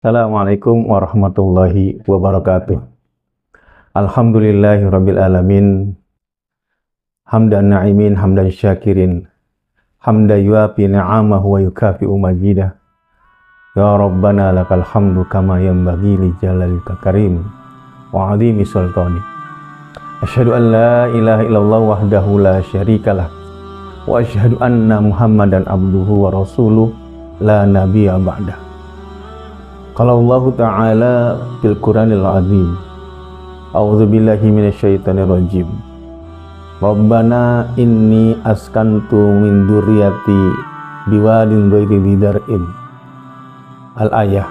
Assalamualaikum warahmatullahi wabarakatuh. Alhamdulillahirabbil alamin. Hamdan na'imin, hamdan syakirin. Hamdan yuafi ni'amahu wa yukafi'u majidah. Ya Rabbana lakal hamdu kama yanbaghi li jalalika karim wa 'azimi sultani. Asyhadu an la ilaha illallah wahdahu la syarikalah wa asyhadu anna Muhammadan abduhu wa rasuluh la nabiyya ba'dah. Qala Allah Ta'ala fil Qur'anil Azim. A'udzu billahi minasyaitonir rajim. Rabbana inni askantu min dzurriyyati biwadin ghairi dzi dzar'in. Al-ayah.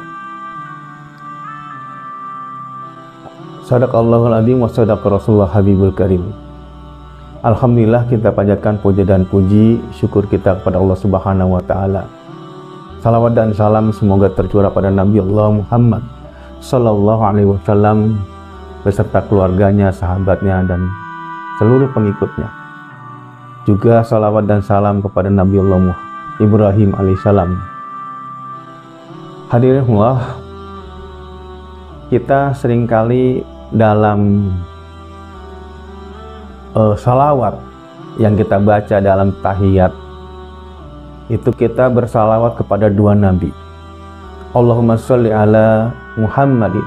Shadaqallahul azim wa shadaqa Rasulullah Habibul Karim. Alhamdulillah, kita panjatkan puja dan puji syukur kita kepada Allah Subhanahu wa taala. Salawat dan salam semoga tercurah pada Nabi Allah Muhammad Sallallahu Alaihi Wasallam beserta keluarganya, sahabatnya, dan seluruh pengikutnya. Juga salawat dan salam kepada Nabi Allah Ibrahim alaihissalam. Hadirin Allah, kita seringkali dalam salawat yang kita baca dalam tahiyat itu kita bersalawat kepada dua nabi. Allahumma sholli ala Muhammadin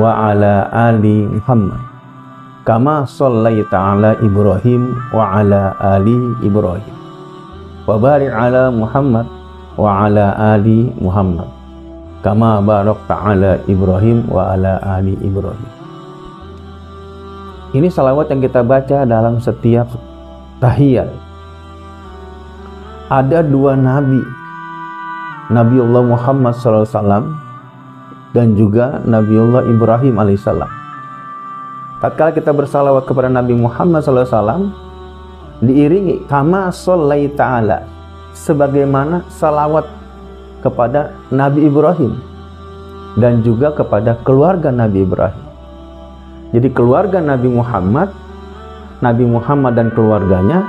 wa ala ali Muhammad kama shollaita ala Ibrahim wa ala ali Ibrahim wa barik ala Muhammad wa ala ali Muhammad kama barakta ala Ibrahim wa ala ali Ibrahim. Ini salawat yang kita baca dalam setiap tahiyat. Ada dua nabi, Nabiullah Muhammad SAW dan juga Nabiullah Ibrahim alaihissalam. Tatkala kita bersalawat kepada Nabi Muhammad SAW, diiringi kama shollaita ala, sebagaimana salawat kepada Nabi Ibrahim dan juga kepada keluarga Nabi Ibrahim. Jadi keluarga Nabi Muhammad dan keluarganya,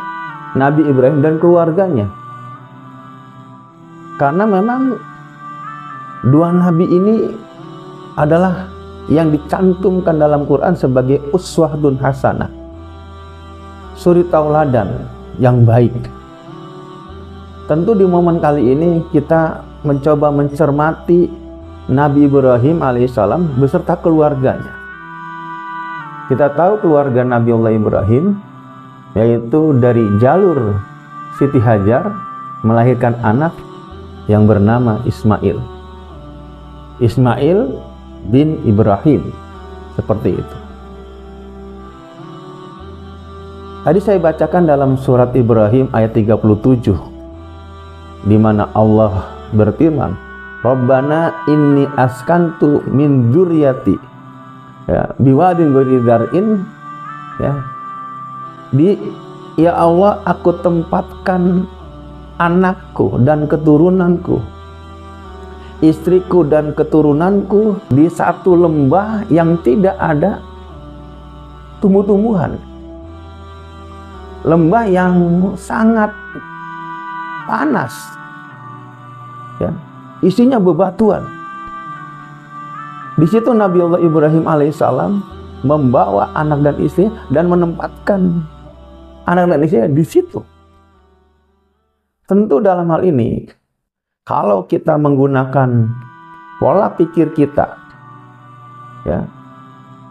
Nabi Ibrahim dan keluarganya. Karena memang dua nabi ini adalah yang dicantumkan dalam Quran sebagai uswatun hasanah, suri tauladan yang baik. Tentu di momen kali ini kita mencoba mencermati Nabi Ibrahim alaihissalam beserta keluarganya. Kita tahu keluarga Nabi Allah Ibrahim yaitu dari jalur Siti Hajar melahirkan anak yang bernama Ismail. Ismail bin Ibrahim, seperti itu. Tadi saya bacakan dalam surat Ibrahim ayat 37, di mana Allah berfirman, Rabbana inni askantu min dzurriyyati biwadin ghairi dzar'in, ya Allah, aku tempatkan anakku dan keturunanku, istriku dan keturunanku di satu lembah yang tidak ada tumbuh-tumbuhan, lembah yang sangat panas, isinya bebatuan. Di situ Nabi Allah Ibrahim alaihissalam membawa anak dan istri dan menempatkan anak dan istrinya di situ. Tentu dalam hal ini, kalau kita menggunakan pola pikir kita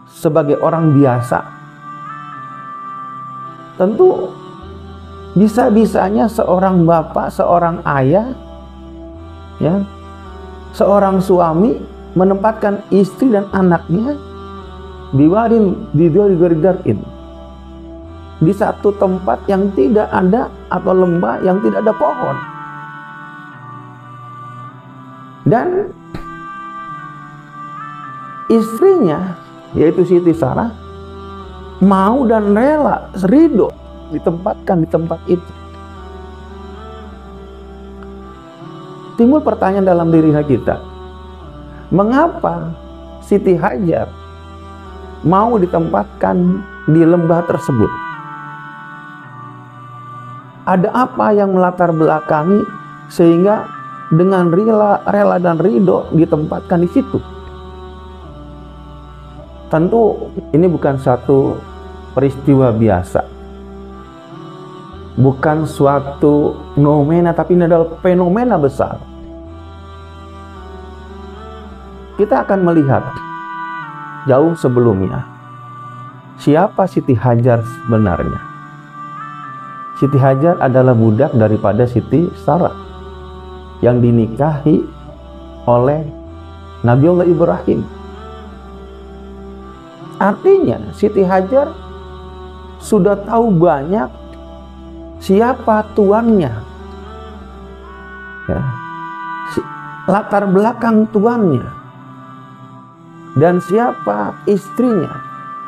sebagai orang biasa, tentu bisa-bisanya seorang bapak, seorang ayah, seorang suami menempatkan istri dan anaknya di satu tempat yang tidak ada, atau lembah yang tidak ada pohon. Dan istrinya, yaitu Siti Sarah, mau dan rela, ridho ditempatkan di tempat itu. Timbul pertanyaan dalam diri kita, mengapa Siti Hajar mau ditempatkan di lembah tersebut? Ada apa yang melatar belakangi sehingga dengan rela dan ridho ditempatkan di situ. Tentu ini bukan satu peristiwa biasa, bukan suatu fenomena, tapi ini adalah fenomena besar. Kita akan melihat jauh sebelumnya siapa Siti Hajar sebenarnya. Siti Hajar adalah budak daripada Siti Sarah yang dinikahi oleh Nabiullah Ibrahim. Artinya Siti Hajar sudah tahu banyak siapa tuannya, ya, latar belakang tuannya, dan siapa istrinya,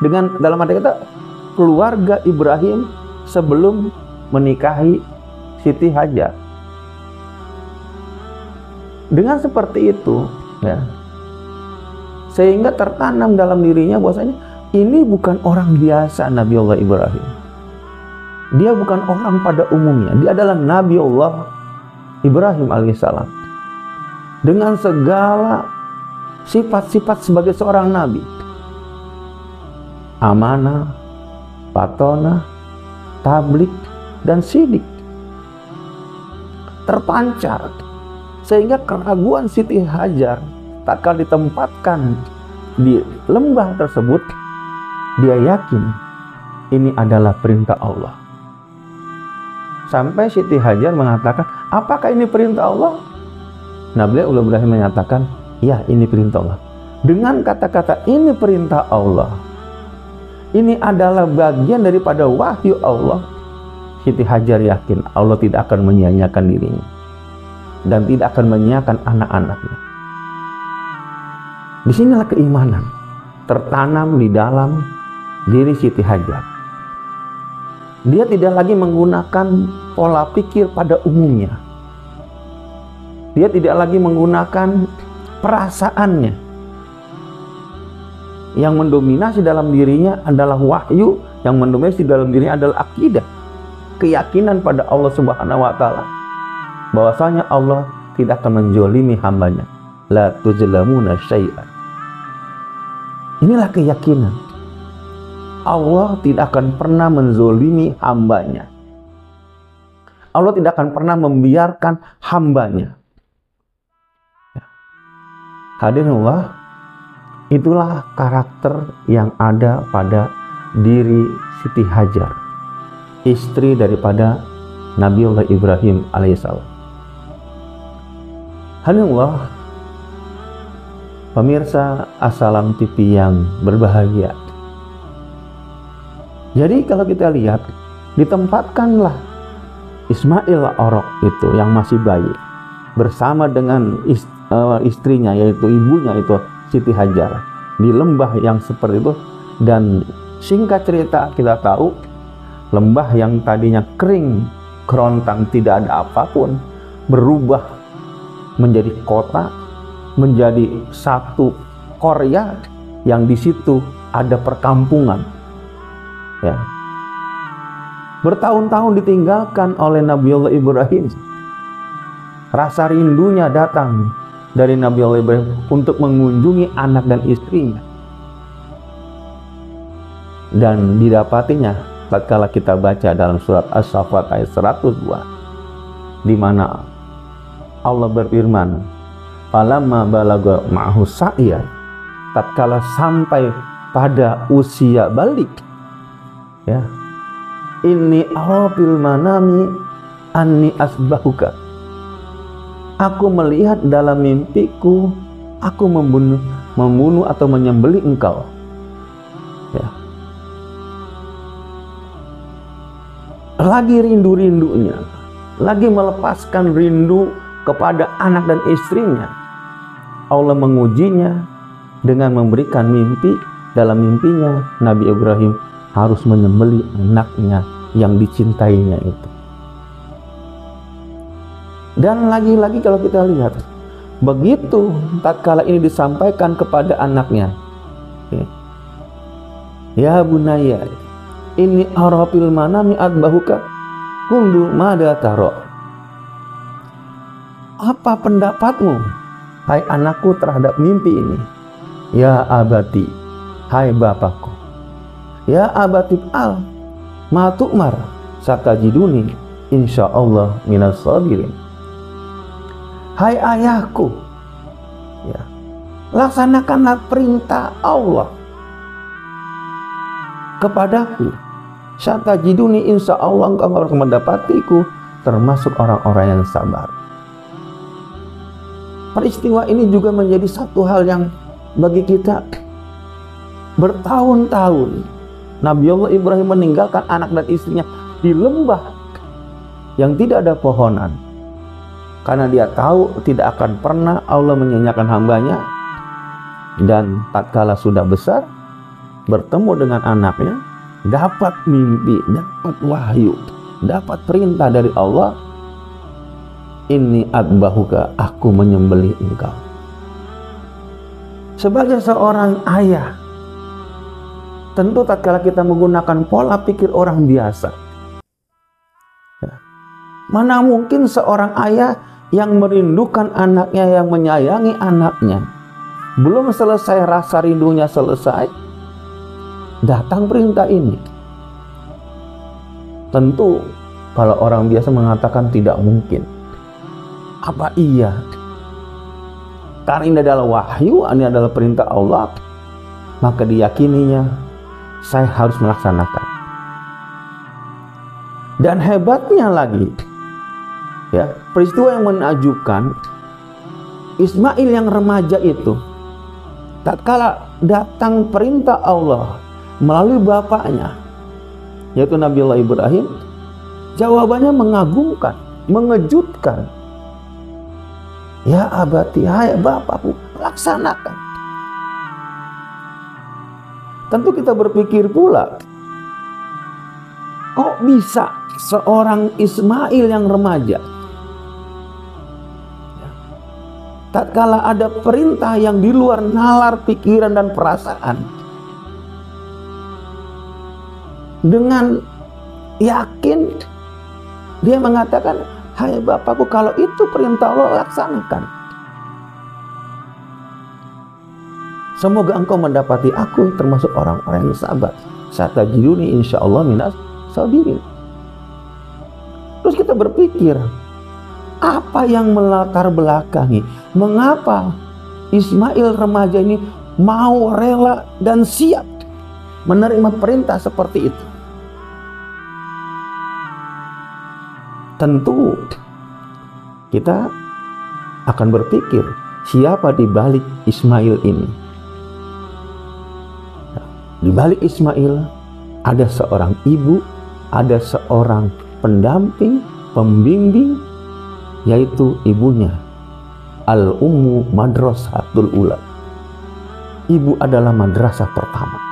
dengan dalam arti kata keluarga Ibrahim sebelum menikahi Siti Hajar. Dengan seperti itu, ya, sehingga tertanam dalam dirinya bahwasanya ini bukan orang biasa Nabiullah Ibrahim. Dia bukan orang pada umumnya. Dia adalah Nabiullah Ibrahim alaihissalam dengan segala sifat-sifat sebagai seorang nabi. Amanah, patonah, tablik, dan sidik terpancar, sehingga keraguan Siti Hajar tatkala ditempatkan di lembah tersebut, dia yakin ini adalah perintah Allah. Sampai Siti Hajar mengatakan, apakah ini perintah Allah? Nabi Ibrahim menyatakan, ya, ini perintah Allah. Dengan kata-kata ini perintah Allah, ini adalah bagian daripada wahyu Allah, Siti Hajar yakin Allah tidak akan menyia-nyiakan dirinya dan tidak akan menyia-nyiakan anak-anaknya. Disinilah keimanan tertanam di dalam diri Siti Hajar. Dia tidak lagi menggunakan pola pikir pada umumnya. Dia tidak lagi menggunakan perasaannya. Yang mendominasi dalam dirinya adalah wahyu, yang mendominasi dalam dirinya adalah akidah, keyakinan pada Allah Subhanahu wa taala, bahwasanya Allah tidak akan menjolimi hambanya. La tuzlamuna syai'an. Inilah keyakinan. Allah tidak akan pernah menzolimi hambanya. Allah tidak akan pernah membiarkan hambanya. Hadirin Allah, itulah karakter yang ada pada diri Siti Hajar, istri daripada Nabiullah Ibrahim alaihissalam. Hadirin Allah, pemirsa Assalam TV yang berbahagia. Jadi kalau kita lihat, ditempatkanlah Ismail Orok itu yang masih bayi bersama dengan istrinya, yaitu ibunya itu Siti Hajar, di lembah yang seperti itu. Dan singkat cerita, kita tahu lembah yang tadinya kering, kerontang, tidak ada apapun, berubah menjadi kota, menjadi satu Korea yang di situ ada perkampungan. Ya. Bertahun-tahun ditinggalkan oleh Nabiullah Ibrahim. Rasa rindunya datang dari Nabiullah Ibrahim untuk mengunjungi anak dan istrinya. Dan didapatinya tatkala kita baca dalam surat As-Saffat ayat 102, di mana Allah berfirman, falamma balagha ma'hu sa'ya, tatkala sampai pada usia balik, ya, inni arafil manami anni asbahuka, aku melihat dalam mimpiku aku membunuh atau menyembelih engkau. Ya. Lagi rindu-rindunya, lagi melepaskan rindu kepada anak dan istrinya, Allah mengujinya dengan memberikan mimpi. Dalam mimpinya Nabi Ibrahim harus menyembelih anaknya yang dicintainya itu. Dan lagi-lagi kalau kita lihat, begitu tatkala ini disampaikan kepada anaknya, ya bunaya, ini arafil manami adbahuka kundu mada taro. apa pendapatmu, hai anakku, terhadap mimpi ini? Ya abati, hai bapakku. Ya abati al ma tu'mar satajiduni insyaallah minas sabirin. Hai ayahku, ya, laksanakanlah perintah Allah kepadaku. Satajiduni, insyaallah engkau akan mendapatiku termasuk orang-orang yang sabar. Peristiwa ini juga menjadi satu hal yang bagi kita bertahun-tahun. Nabiullah Ibrahim meninggalkan anak dan istrinya di lembah yang tidak ada pohonan, karena dia tahu tidak akan pernah Allah menyanyiakan hambanya. Dan tatkala sudah besar, bertemu dengan anaknya, dapat mimpi, dapat wahyu, dapat perintah dari Allah, inni adbahuka, aku menyembelih engkau. Sebagai seorang ayah, tentu tatkala kita menggunakan pola pikir orang biasa, mana mungkin seorang ayah yang merindukan anaknya, yang menyayangi anaknya, belum selesai rasa rindunya selesai, datang perintah ini. Tentu kalau orang biasa mengatakan tidak mungkin. Apa iya? Karena ini adalah wahyu, ini adalah perintah Allah, maka diyakininya saya harus melaksanakan. Dan hebatnya lagi, ya, peristiwa yang menakjubkan, Ismail yang remaja itu, tatkala datang perintah Allah melalui bapaknya, yaitu Nabiullah Ibrahim, jawabannya mengagumkan, mengejutkan. Ya abati, hai bapakku, laksanakan. Tentu kita berpikir pula, kok bisa seorang Ismail yang remaja, tatkala ada perintah yang di luar nalar pikiran dan perasaan, dengan yakin dia mengatakan, hai bapakku, kalau itu perintah Allah, laksanakan. Semoga engkau mendapati aku termasuk orang-orang yang sabar. Satajiduni insyaallah minas sabirin. Terus kita berpikir, apa yang melatar belakangi, mengapa Ismail remaja ini mau, rela dan siap menerima perintah seperti itu? Tentu kita akan berpikir, siapa di balik Ismail ini? Di balik Ismail ada seorang ibu, ada seorang pendamping, pembimbing, yaitu ibunya, Al-Ummu Madrasatul Ula. Ibu adalah madrasah pertama.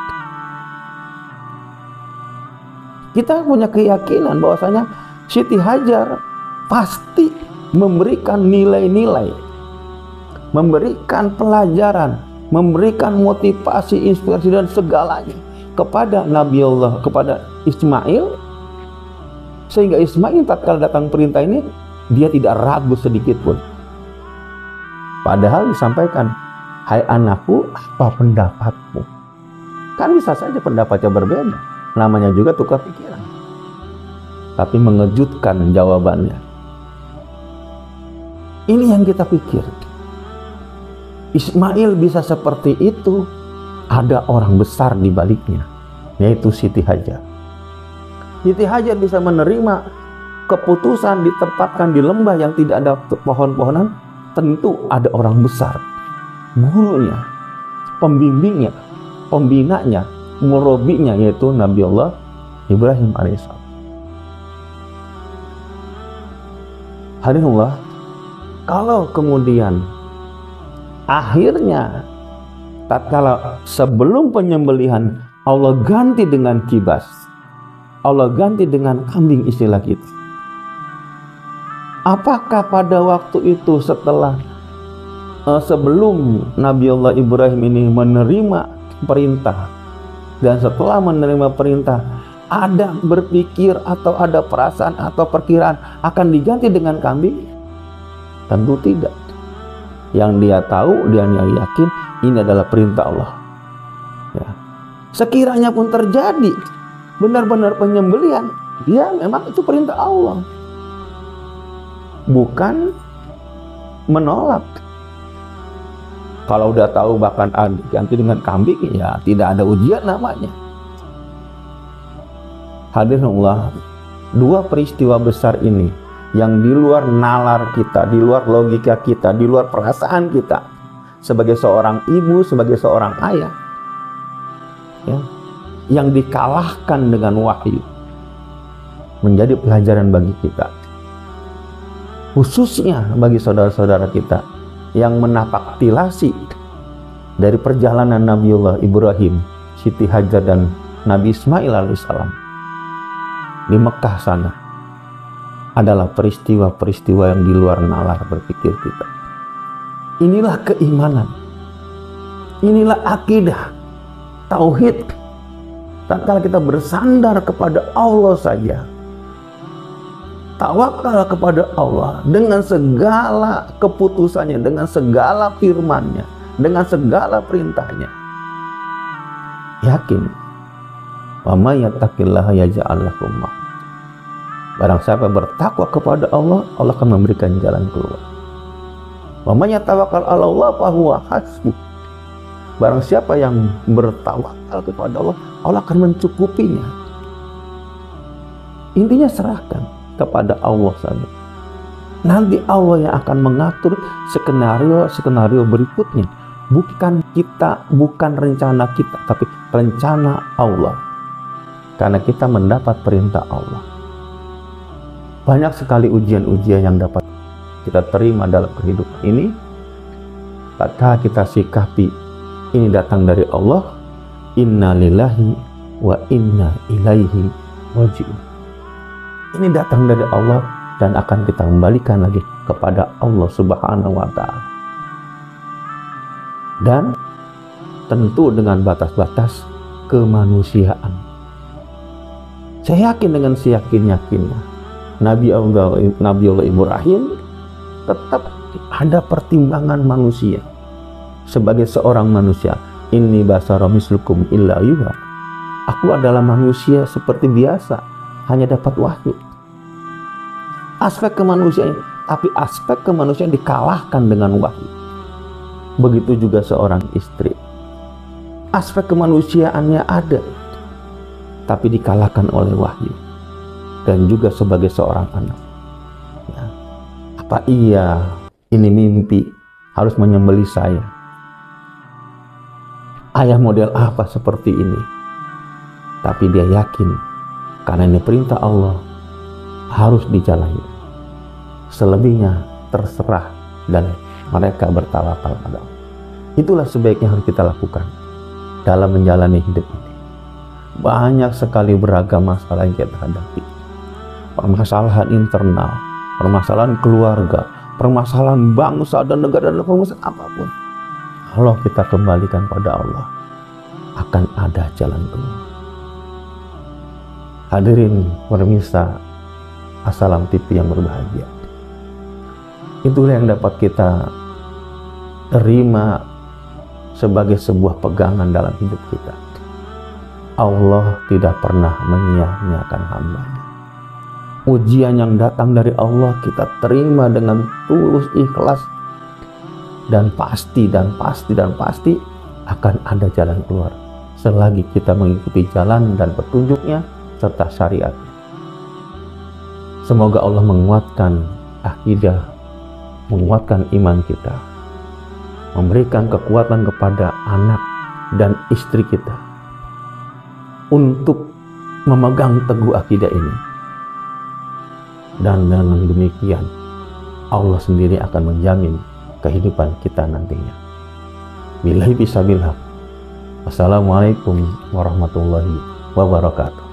Kita punya keyakinan bahwasanya Siti Hajar pasti memberikan nilai-nilai, memberikan pelajaran, memberikan motivasi, inspirasi dan segalanya kepada Nabiullah, kepada Ismail, sehingga Ismail tatkala datang perintah ini, dia tidak ragu sedikit pun. Padahal disampaikan, hai anakku, apa pendapatmu? Kan bisa saja pendapatnya berbeda, namanya juga tukar pikiran. Tapi mengejutkan jawabannya. Ini yang kita pikir. Ismail bisa seperti itu, ada orang besar di baliknya, yaitu Siti Hajar. Siti Hajar bisa menerima keputusan ditempatkan di lembah yang tidak ada pohon-pohonan, tentu ada orang besar, gurunya, pembimbingnya, pembinanya, murabinya, yaitu Nabiullah Ibrahim alaihissalam. Hadirinullah, kalau kemudian akhirnya tatkala sebelum penyembelihan Allah ganti dengan kibas, Allah ganti dengan kambing istilah kita. Apakah pada waktu itu setelah sebelum Nabiullah Ibrahim ini menerima perintah, dan setelah menerima perintah ada berpikir atau ada perasaan atau perkiraan akan diganti dengan kambing? Tentu tidak. Yang dia tahu, dia yakin ini adalah perintah Allah. Ya. Sekiranya pun terjadi benar-benar penyembelihan, dia memang itu perintah Allah, bukan menolak. Kalau udah tahu bahkan ganti dengan kambing, ya tidak ada ujian namanya. Hadirin Allah, dua peristiwa besar ini yang di luar nalar kita, di luar logika kita, di luar perasaan kita sebagai seorang ibu, sebagai seorang ayah, ya, yang dikalahkan dengan wahyu, menjadi pelajaran bagi kita, khususnya bagi saudara-saudara kita yang menapaktilasi dari perjalanan Nabiullah Ibrahim, Siti Hajar dan Nabi Ismail alaihissalam di Mekah sana, adalah peristiwa-peristiwa yang di luar nalar berpikir kita. Inilah keimanan, inilah akidah, tauhid. Tatkala kita bersandar kepada Allah saja, tawakal kepada Allah dengan segala keputusannya, dengan segala firman-Nya, dengan segala perintahnya, yakin, wa may yattaqillaha yaj'al lahu makhraja. Barang siapa bertakwa kepada Allah, Allah akan memberikan jalan keluar. Wa may yatawakkal 'ala Allah fa huwa hasbuh. Barang siapa yang bertawakal kepada Allah, Allah akan mencukupinya. Intinya serahkan kepada Allah saja. Nanti Allah yang akan mengatur skenario berikutnya. Bukan kita, bukan rencana kita, tapi rencana Allah. Karena kita mendapat perintah Allah. Banyak sekali ujian-ujian yang dapat kita terima dalam kehidupan ini. Maka kita sikapi, ini datang dari Allah. Inna lillahi wa inna ilaihi raji'un. Ini datang dari Allah dan akan kita kembalikan lagi kepada Allah Subhanahu wa ta'ala. Dan tentu dengan batas-batas kemanusiaan. Saya yakin dengan seyakin-yakinnya Nabiullah Ibrahim tetap ada pertimbangan manusia. Sebagai seorang manusia, inni basara mislukum illa yuha. Aku adalah manusia seperti biasa, hanya dapat wahyu. Aspek kemanusiaan, tapi aspek kemanusiaan dikalahkan dengan wahyu. Begitu juga seorang istri. Aspek kemanusiaannya ada, tapi dikalahkan oleh wahyu. Dan juga sebagai seorang anak. Ya. Apa iya ini mimpi harus menyembelih saya? Ayah model apa seperti ini? Tapi dia yakin karena ini perintah Allah harus dijalani. Selebihnya terserah dan mereka bertawakal pada Allah. Itulah sebaiknya harus kita lakukan dalam menjalani hidup ini. Banyak sekali beragam masalah yang kita hadapi. Permasalahan internal, permasalahan keluarga, permasalahan bangsa dan negara, dan permasalahan apapun. Kalau kita kembalikan pada Allah, akan ada jalan keluar. Hadirin pemirsa Assalam TV yang berbahagia. Itulah yang dapat kita terima sebagai sebuah pegangan dalam hidup kita. Allah tidak pernah menyia-nyiakan hamba-Nya. Ujian yang datang dari Allah kita terima dengan tulus ikhlas, dan pasti akan ada jalan keluar selagi kita mengikuti jalan dan petunjuknya serta syariatnya. Semoga Allah menguatkan akidah, menguatkan iman kita, memberikan kekuatan kepada anak dan istri kita untuk memegang teguh akidah ini. Dan dengan demikian Allah sendiri akan menjamin kehidupan kita nantinya. Billahi bisabillah. Wassalamualaikum warahmatullahi wabarakatuh.